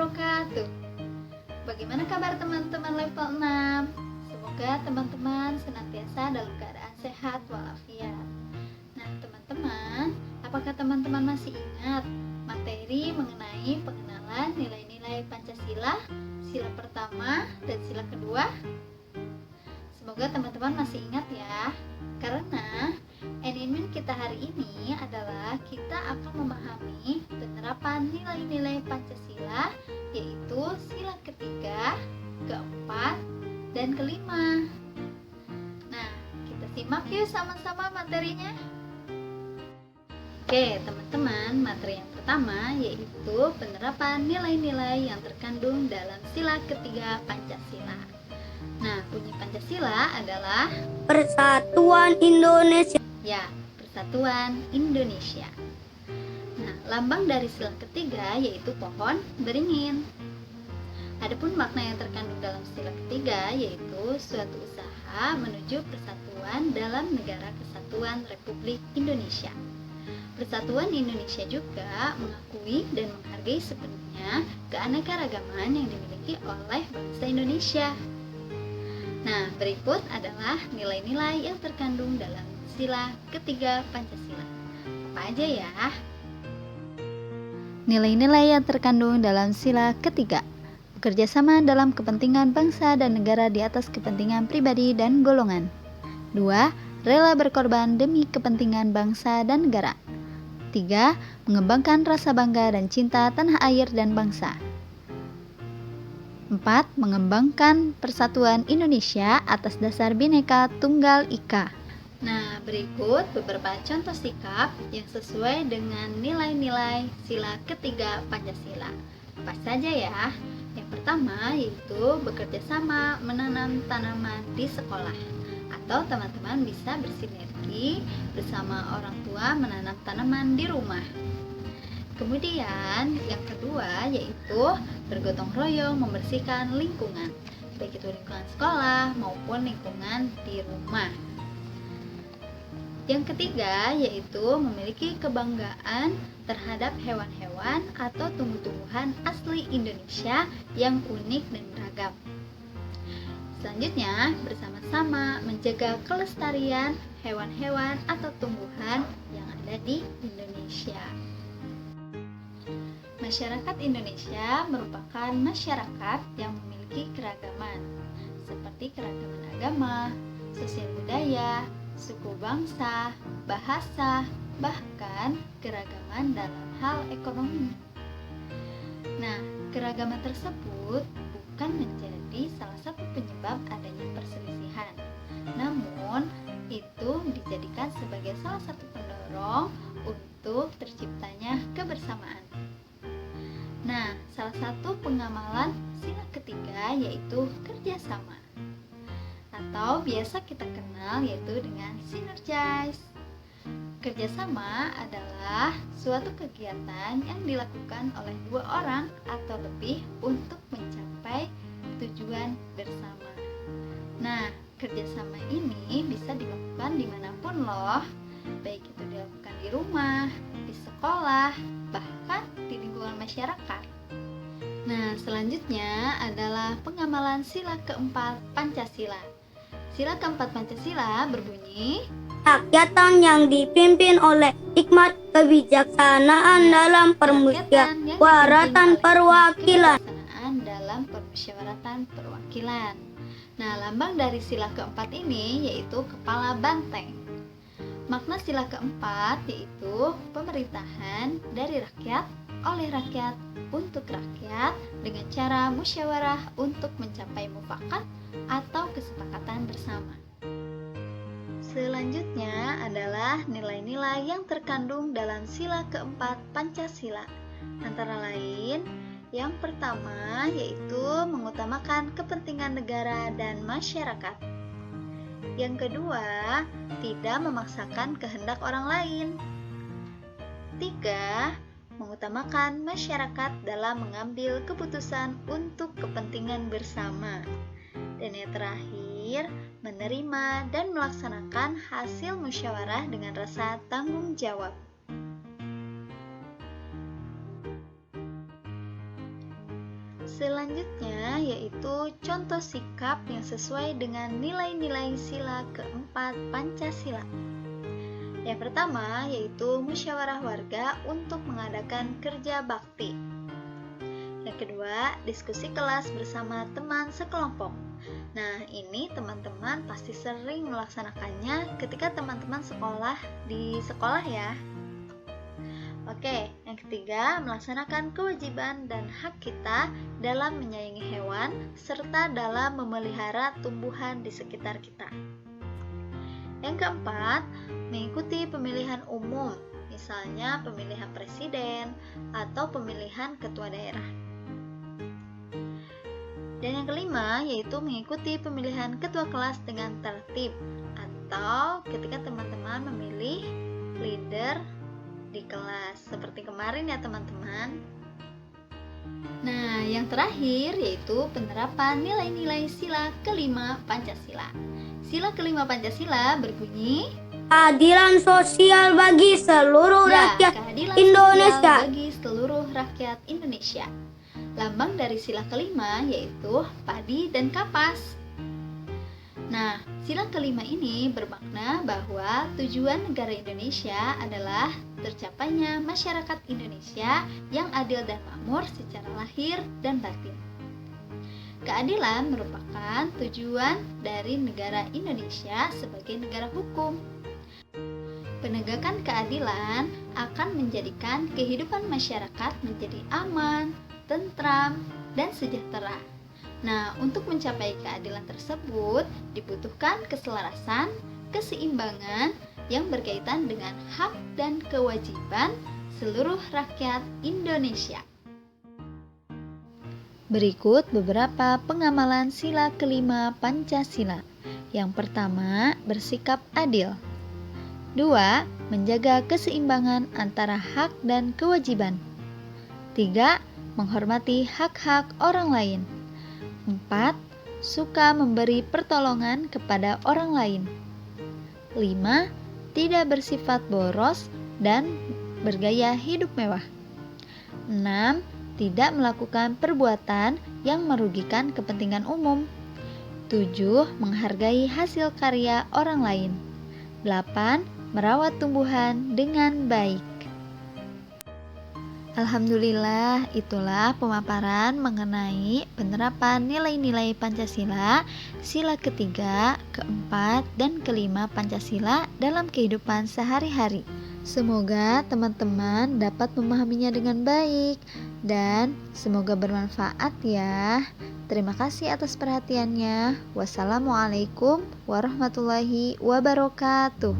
wabarakatuh. Bagaimana kabar teman-teman level 6? Semoga teman-teman senantiasa dalam keadaan sehat walafiat. Nah teman-teman, apakah teman-teman masih ingat materi mengenai pengenalan nilai-nilai Pancasila, sila pertama dan sila kedua? Semoga teman-teman masih ingat ya. Karena animen kita hari ini adalah kita akan memahami penerapan nilai-nilai Pancasila, yaitu sila ketiga, keempat, dan kelima. Nah, kita simak yuk sama-sama materinya. Oke teman-teman, materi yang pertama yaitu penerapan nilai-nilai yang terkandung dalam sila ketiga Pancasila. Nah, bunyi Pancasila adalah Persatuan Indonesia. Ya, Persatuan Indonesia. Nah, lambang dari sila ketiga yaitu pohon beringin. Adapun makna yang terkandung dalam sila ketiga yaitu suatu usaha menuju persatuan dalam negara kesatuan Republik Indonesia. Persatuan Indonesia juga mengakui dan menghargai sepenuhnya keanekaragaman yang dimiliki oleh bangsa Indonesia. Nah, berikut adalah nilai-nilai yang terkandung dalam sila ketiga Pancasila. Apa aja ya? Nilai-nilai yang terkandung dalam sila ketiga: bekerja sama dalam kepentingan bangsa dan negara di atas kepentingan pribadi dan golongan. 2. Rela berkorban demi kepentingan bangsa dan negara. 3. Mengembangkan rasa bangga dan cinta tanah air dan bangsa. 4. Mengembangkan persatuan Indonesia atas dasar Bhinneka Tunggal Ika. Nah, berikut beberapa contoh sikap yang sesuai dengan nilai-nilai sila ketiga Pancasila. Apa saja ya? Yang pertama yaitu bekerja sama menanam tanaman di sekolah, atau teman-teman bisa bersinergi bersama orang tua menanam tanaman di rumah. Kemudian yang kedua yaitu bergotong royong membersihkan lingkungan, baik itu lingkungan sekolah maupun lingkungan di rumah. Yang ketiga yaitu memiliki kebanggaan terhadap hewan-hewan atau tumbuh-tumbuhan asli Indonesia yang unik dan beragam. Selanjutnya, bersama-sama menjaga kelestarian hewan-hewan atau tumbuhan yang ada di Indonesia. Masyarakat Indonesia merupakan masyarakat yang memiliki keragaman, seperti keragaman agama, sosial budaya, suku bangsa, bahasa, bahkan keragaman dalam hal ekonomi. Nah, keragaman tersebut bukan menjadi salah satu penyebab adanya perselisihan, namun itu dijadikan sebagai salah satu pendorong untuk terciptanya kebersamaan. Nah, salah satu pengamalan sila ketiga yaitu kerjasama, atau biasa kita kenal yaitu dengan synergize. Kerjasama adalah suatu kegiatan yang dilakukan oleh dua orang atau lebih untuk mencapai tujuan bersama. Nah, kerjasama ini bisa dilakukan dimanapun loh, baik itu dilakukan di rumah, di sekolah, bahkan di lingkungan masyarakat. Nah, selanjutnya adalah pengamalan sila keempat Pancasila. Sila keempat Pancasila berbunyi, Rakyatan yang dipimpin oleh hikmat kebijaksanaan dalam permusyawaratan perwakilan. Nah, lambang dari sila keempat ini yaitu kepala banteng. Makna sila keempat yaitu pemerintahan dari rakyat, oleh rakyat, untuk rakyat dengan cara musyawarah untuk mencapai mufakat atau kesepakatan bersama. Selanjutnya adalah nilai-nilai yang terkandung dalam sila keempat Pancasila. Antara lain, yang pertama yaitu mengutamakan kepentingan negara dan masyarakat. Yang kedua, tidak memaksakan kehendak orang lain. 3. Mengutamakan masyarakat dalam mengambil keputusan untuk kepentingan bersama. Dan yang terakhir, menerima dan melaksanakan hasil musyawarah dengan rasa tanggung jawab. Selanjutnya yaitu contoh sikap yang sesuai dengan nilai-nilai sila keempat Pancasila. Yang pertama yaitu musyawarah warga untuk mengadakan kerja bakti. Yang kedua, diskusi kelas bersama teman sekelompok. Nah, ini teman-teman pasti sering melaksanakannya ketika teman-teman sekolah di sekolah ya. Oke, yang ketiga, melaksanakan kewajiban dan hak kita dalam menyayangi hewan serta dalam memelihara tumbuhan di sekitar kita. Yang keempat, mengikuti pemilihan umum, misalnya pemilihan presiden atau pemilihan ketua daerah. Dan yang kelima, yaitu mengikuti pemilihan ketua kelas dengan tertib, atau ketika teman-teman memilih leader di kelas, seperti kemarin ya teman-teman. Nah, yang terakhir yaitu penerapan nilai-nilai sila kelima Pancasila. Sila kelima Pancasila berbunyi, keadilan sosial bagi seluruh rakyat keadilan Indonesia. sosial bagi seluruh rakyat Indonesia. Lambang dari sila kelima yaitu padi dan kapas. Nah, sila kelima ini bermakna bahwa tujuan negara Indonesia adalah tercapainya masyarakat Indonesia yang adil dan makmur secara lahir dan batin. Keadilan merupakan tujuan dari negara Indonesia sebagai negara hukum. Penegakan keadilan akan menjadikan kehidupan masyarakat menjadi aman, tentram, dan sejahtera. Nah, untuk mencapai keadilan tersebut dibutuhkan keselarasan, keseimbangan yang berkaitan dengan hak dan kewajiban seluruh rakyat Indonesia. Berikut beberapa pengamalan sila kelima Pancasila. Yang pertama, bersikap adil. 2. Menjaga keseimbangan antara hak dan kewajiban. 3. Menghormati hak-hak orang lain. 4. Suka memberi pertolongan kepada orang lain. 5. Tidak bersifat boros dan bergaya hidup mewah. 6. Tidak melakukan perbuatan yang merugikan kepentingan umum. 7. Menghargai hasil karya orang lain. 8. Merawat tumbuhan dengan baik. Alhamdulillah, itulah pemaparan mengenai penerapan nilai-nilai Pancasila, sila ketiga, keempat, dan kelima Pancasila dalam kehidupan sehari-hari. Semoga teman-teman dapat memahaminya dengan baik dan semoga bermanfaat ya. Terima kasih atas perhatiannya. Wassalamualaikum warahmatullahi wabarakatuh.